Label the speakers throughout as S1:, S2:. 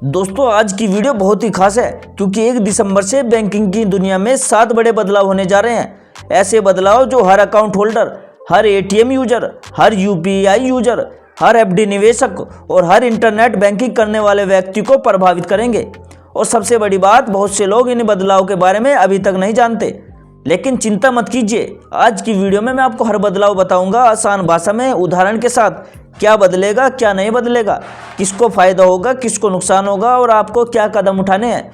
S1: दोस्तों आज की वीडियो बहुत ही खास है क्योंकि 1 दिसंबर से बैंकिंग की दुनिया में 7 बड़े बदलाव होने जा रहे हैं। ऐसे बदलाव जो हर अकाउंट होल्डर, हर एटीएम यूजर, हर यूपीआई यूजर, हर एफडी निवेशक और हर इंटरनेट बैंकिंग करने वाले व्यक्ति को प्रभावित करेंगे। और सबसे बड़ी बात, बहुत से लोग इन बदलाव के बारे में अभी तक नहीं जानते। लेकिन चिंता मत कीजिए, आज की वीडियो में मैं आपको हर बदलाव बताऊंगा आसान भाषा में, उदाहरण के साथ। क्या बदलेगा, क्या नहीं बदलेगा, किसको फ़ायदा होगा, किसको नुकसान होगा और आपको क्या कदम उठाने हैं,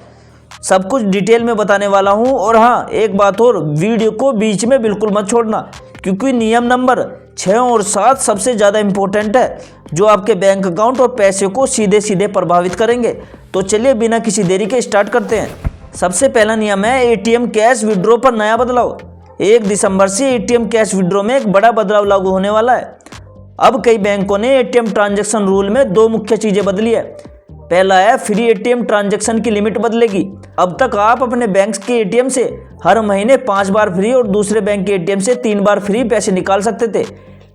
S1: सब कुछ डिटेल में बताने वाला हूं। और हाँ, एक बात और, वीडियो को बीच में बिल्कुल मत छोड़ना क्योंकि नियम नंबर 6 और 7 सबसे ज़्यादा इम्पोर्टेंट है जो आपके बैंक अकाउंट और पैसे को सीधे सीधे प्रभावित करेंगे। तो चलिए बिना किसी देरी के स्टार्ट करते हैं। सबसे पहला नियम है एटीएम कैश विड्रॉ पर नया बदलाव। 1 दिसंबर से एटीएम कैश विड्रॉ में एक बड़ा बदलाव लागू होने वाला है। अब कई बैंकों ने एटीएम ट्रांजैक्शन रूल में 2 मुख्य चीजें बदली है। पहला है फ्री एटीएम ट्रांजैक्शन की लिमिट बदलेगी। अब तक आप अपने बैंक के एटीएम से हर महीने 5 बार फ्री और दूसरे बैंक के एटीएम से 3 बार फ्री पैसे निकाल सकते थे।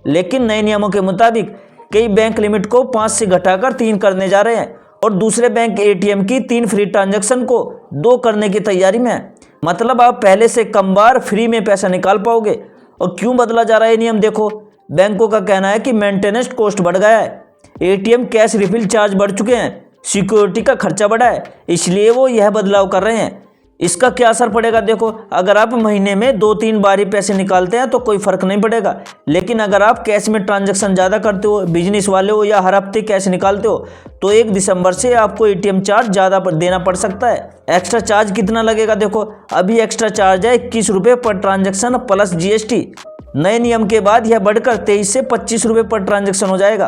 S1: लेकिन नए नियमों के मुताबिक कई बैंक लिमिट को 5 से घटाकर 3 करने जा रहे हैं और दूसरे बैंक एटीएम की 3 फ्री ट्रांजैक्शन को 2 करने की तैयारी में है। मतलब आप पहले से कम बार फ्री में पैसा निकाल पाओगे। और क्यों बदला जा रहा है नियम, देखो, बैंकों का कहना है कि मेंटेनेंस कॉस्ट बढ़ गया है, एटीएम कैश रिफिल चार्ज बढ़ चुके हैं, सिक्योरिटी का खर्चा बढ़ा है, इसलिए वो यह बदलाव कर रहे हैं। इसका क्या असर पड़ेगा, देखो, अगर आप महीने में 2-3 बार ही पैसे निकालते हैं तो कोई फर्क नहीं पड़ेगा। लेकिन अगर आप कैश में ट्रांजैक्शन ज़्यादा करते हो, बिजनेस वाले हो या हर हफ्ते कैश निकालते हो, तो 1 दिसंबर से आपको एटीएम चार्ज ज़्यादा देना पड़ सकता है। एक्स्ट्रा चार्ज कितना लगेगा, देखो, अभी एक्स्ट्रा चार्ज है 21 रुपये पर ट्रांजैक्शन प्लस जीएसटी। नए नियम के बाद यह बढ़कर 23 से 25 रुपये पर ट्रांजैक्शन हो जाएगा।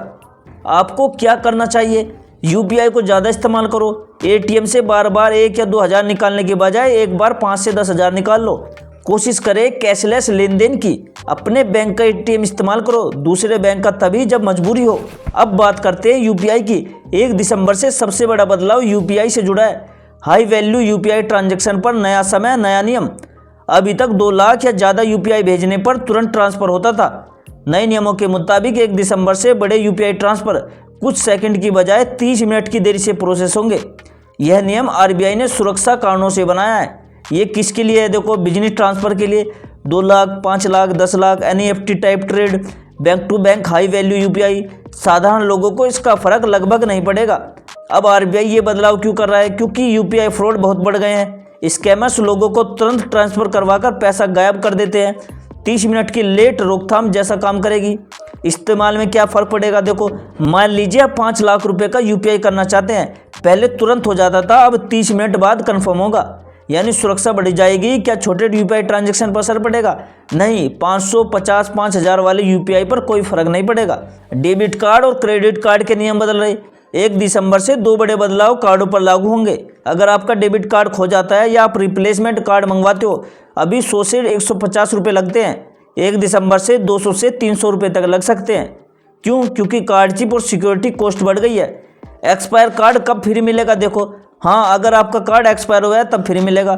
S1: आपको क्या करना चाहिए, यूपीआई को ज़्यादा इस्तेमाल करो। एटीएम से बार बार 1 या 2 हज़ार निकालने के बजाय एक बार 5 से 10 हज़ार निकाल लो। कोशिश करें कैशलेस लेन देन की। अपने बैंक का एटीएम इस्तेमाल करो, दूसरे बैंक का तभी जब मजबूरी हो। अब बात करते हैं यूपीआई की। 1 दिसंबर से सबसे बड़ा बदलाव यूपीआई से जुड़ा है। हाई वैल्यू यूपीआई ट्रांजैक्शन पर नया समय, नया नियम। अभी तक 2 लाख या ज़्यादा यूपीआई भेजने पर तुरंत ट्रांसफ़र होता था। नए नियमों के मुताबिक 1 दिसंबर से बड़े यूपीआई ट्रांसफ़र कुछ सेकंड की बजाय 30 मिनट की देरी से प्रोसेस होंगे। यह नियम आरबीआई ने सुरक्षा कारणों से बनाया है। ये किसके लिए है, देखो, बिजनेस ट्रांसफ़र के लिए 2 lakh, 5 lakh, 10 lakh, NEFT type trade, bank to bank high value UPI. साधारण लोगों को इसका फ़र्क लगभग नहीं पड़ेगा। अब आरबीआई ये बदलाव क्यों कर रहा है, क्योंकि यूपीआई फ्रॉड बहुत बढ़ गए हैं। स्कैमर्स लोगों को तुरंत ट्रांसफ़र करवाकर पैसा गायब कर देते हैं। 30 मिनट की लेट रोकथाम जैसा काम करेगी। इस्तेमाल में क्या फ़र्क पड़ेगा, देखो, मान लीजिए आप 5 लाख रुपए का यूपीआई करना चाहते हैं। पहले तुरंत हो जाता था, अब 30 मिनट बाद कंफर्म होगा, यानी सुरक्षा बढ़ जाएगी। क्या छोटे यूपीआई ट्रांजैक्शन पर असर पड़ेगा? नहीं, 500, 50, 5000 वाले यूपीआई पर कोई फर्क नहीं पड़ेगा। डेबिट कार्ड और क्रेडिट कार्ड के नियम बदल रहे। 1 दिसंबर से 2 बड़े बदलाव कार्डों पर लागू होंगे। अगर आपका डेबिट कार्ड खो जाता है या आप रिप्लेसमेंट कार्ड मंगवाते हो, अभी 100 से 150 रुपये लगते हैं। 1 दिसंबर से 200 से 300 रुपये तक लग सकते हैं। क्यों? क्योंकि कार्ड चिप और सिक्योरिटी कॉस्ट बढ़ गई है। एक्सपायर कार्ड कब फ्री मिलेगा, देखो, हाँ, अगर आपका कार्ड एक्सपायर हुआ है तब फ्री मिलेगा।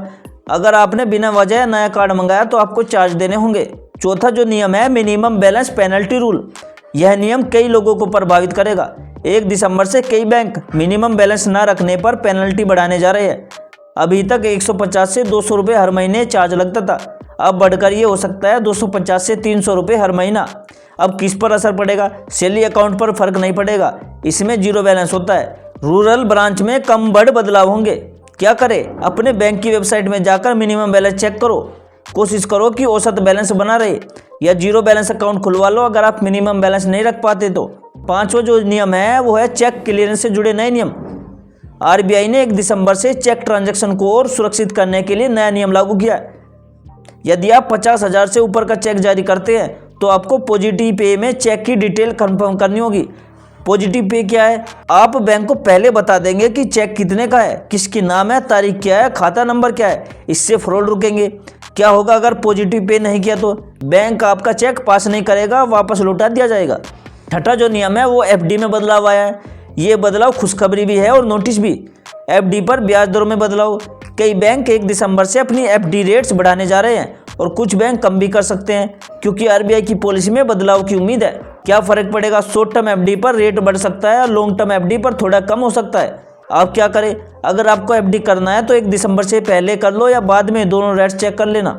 S1: अगर आपने बिना वजह नया कार्ड मंगाया तो आपको चार्ज देने होंगे। चौथा जो नियम है मिनिमम बैलेंस पेनल्टी रूल। यह नियम कई लोगों को प्रभावित करेगा। 1 दिसंबर से कई बैंक मिनिमम बैलेंस न रखने पर पेनल्टी बढ़ाने जा रहे हैं। अभी तक 150 से 200 रुपये हर महीने चार्ज लगता था, अब बढ़कर ये हो सकता है 250 से 300 रुपये हर महीना। अब किस पर असर पड़ेगा? सैलरी अकाउंट पर फर्क नहीं पड़ेगा, इसमें 0 बैलेंस होता है। रूरल ब्रांच में कम बड़े बदलाव होंगे। क्या करें? अपने बैंक की वेबसाइट में जाकर मिनिमम बैलेंस चेक करो। कोशिश करो कि औसत बैलेंस बना रहे या 0 बैलेंस अकाउंट खुलवा लो अगर आप मिनिमम बैलेंस नहीं रख पाते तो। 5वां जो नियम है वो है चेक क्लियरेंस से जुड़े नए नियम। आरबीआई ने 1 दिसंबर से चेक ट्रांजैक्शन को और सुरक्षित करने के लिए नया नियम लागू किया है। यदि आप 50,000 से ऊपर का चेक जारी करते हैं तो आपको पॉजिटिव पे में चेक की डिटेल कंफर्म करनी होगी। पॉजिटिव पे क्या है? आप बैंक को पहले बता देंगे कि चेक कितने का है, किसकी नाम है, तारीख क्या है, खाता नंबर क्या है। इससे फ्रॉड रुकेंगे। क्या होगा अगर पॉजिटिव पे नहीं किया तो? बैंक आपका चेक पास नहीं करेगा, वापस लौटा दिया जाएगा। 6वां जो नियम है वो एफडी में बदलाव आया है। ये बदलाव खुशखबरी भी है और नोटिस भी। एफडी पर ब्याज दरों में बदलाव। कई बैंक 1 दिसंबर से अपनी एफडी रेट्स बढ़ाने जा रहे हैं और कुछ बैंक कम भी कर सकते हैं क्योंकि आरबीआई की पॉलिसी में बदलाव की उम्मीद है। क्या फ़र्क पड़ेगा? शॉर्ट टर्म एफडी पर रेट बढ़ सकता है और लॉन्ग टर्म एफडी पर थोड़ा कम हो सकता है। आप क्या करें, अगर आपको एफडी करना है तो 1 दिसंबर से पहले कर लो या बाद में, दोनों रेट्स चेक कर लेना।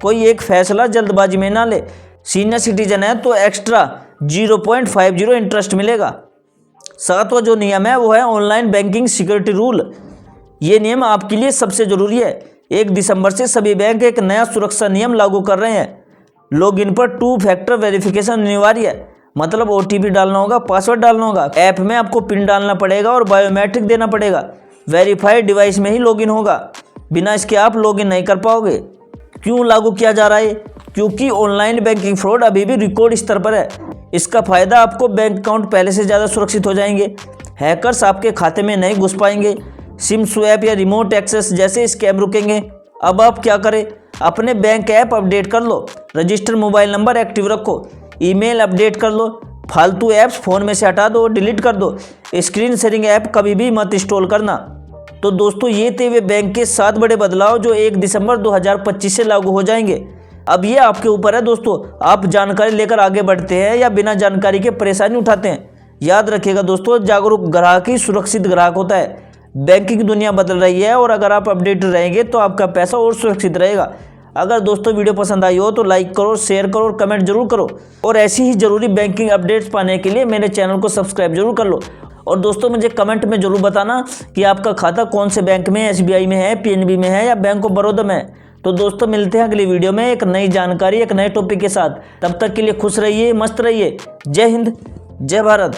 S1: कोई एक फैसला जल्दबाजी में ना ले। सीनियर सिटीजन है तो एक्स्ट्रा 0.50 इंटरेस्ट मिलेगा। 7वां जो नियम है वो है ऑनलाइन बैंकिंग सिक्योरिटी रूल। ये नियम आपके लिए सबसे ज़रूरी है। 1 दिसंबर से सभी बैंक एक नया सुरक्षा नियम लागू कर रहे हैं। लॉगिन पर 2 फैक्टर वेरिफिकेशन अनिवार्य है, मतलब OTP डालना होगा, पासवर्ड डालना होगा, ऐप में आपको पिन डालना पड़ेगा और बायोमेट्रिक देना पड़ेगा। वेरीफाइड डिवाइस में ही लॉगिन होगा, बिना इसके आप लॉगिन नहीं कर पाओगे। क्यों लागू किया जा रहा है? क्योंकि ऑनलाइन बैंकिंग फ्रॉड अभी भी रिकॉर्ड स्तर पर है। इसका फ़ायदा आपको बैंक अकाउंट पहले से ज़्यादा सुरक्षित हो जाएंगे, हैकर्स आपके खाते में नहीं घुस पाएंगे, सिम स्वैप या रिमोट एक्सेस जैसे स्कैम रुकेंगे। अब आप क्या करें, अपने बैंक ऐप अपडेट कर लो, रजिस्टर मोबाइल नंबर एक्टिव रखो, ईमेल अपडेट कर लो, फालतू ऐप्स फ़ोन में से हटा दो, डिलीट कर दो। स्क्रीन शेयरिंग ऐप कभी भी मत इंस्टॉल करना। तो दोस्तों ये थे वे बैंक के 7 बड़े बदलाव जो 1 दिसंबर 2025 से लागू हो जाएंगे। अब ये आपके ऊपर है दोस्तों, आप जानकारी लेकर आगे बढ़ते हैं या बिना जानकारी के परेशानी उठाते हैं। याद रखिएगा दोस्तों, जागरूक ग्राहक ही सुरक्षित ग्राहक होता है। बैंकिंग दुनिया बदल रही है और अगर आप अपडेटेड रहेंगे तो आपका पैसा और सुरक्षित रहेगा। अगर दोस्तों वीडियो पसंद आई हो तो लाइक करो, शेयर करो और कमेंट जरूर करो। और ऐसी ही ज़रूरी बैंकिंग अपडेट्स पाने के लिए मेरे चैनल को सब्सक्राइब जरूर कर लो। और दोस्तों मुझे कमेंट में जरूर बताना कि आपका खाता कौन से बैंक में है, SBI में है, PNB में है या बैंक ऑफ बड़ौदा में है। तो दोस्तों मिलते हैं अगली वीडियो में एक नई जानकारी, एक नए टॉपिक के साथ। तब तक के लिए खुश रहिए, मस्त रहिए। जय हिंद, जय भारत।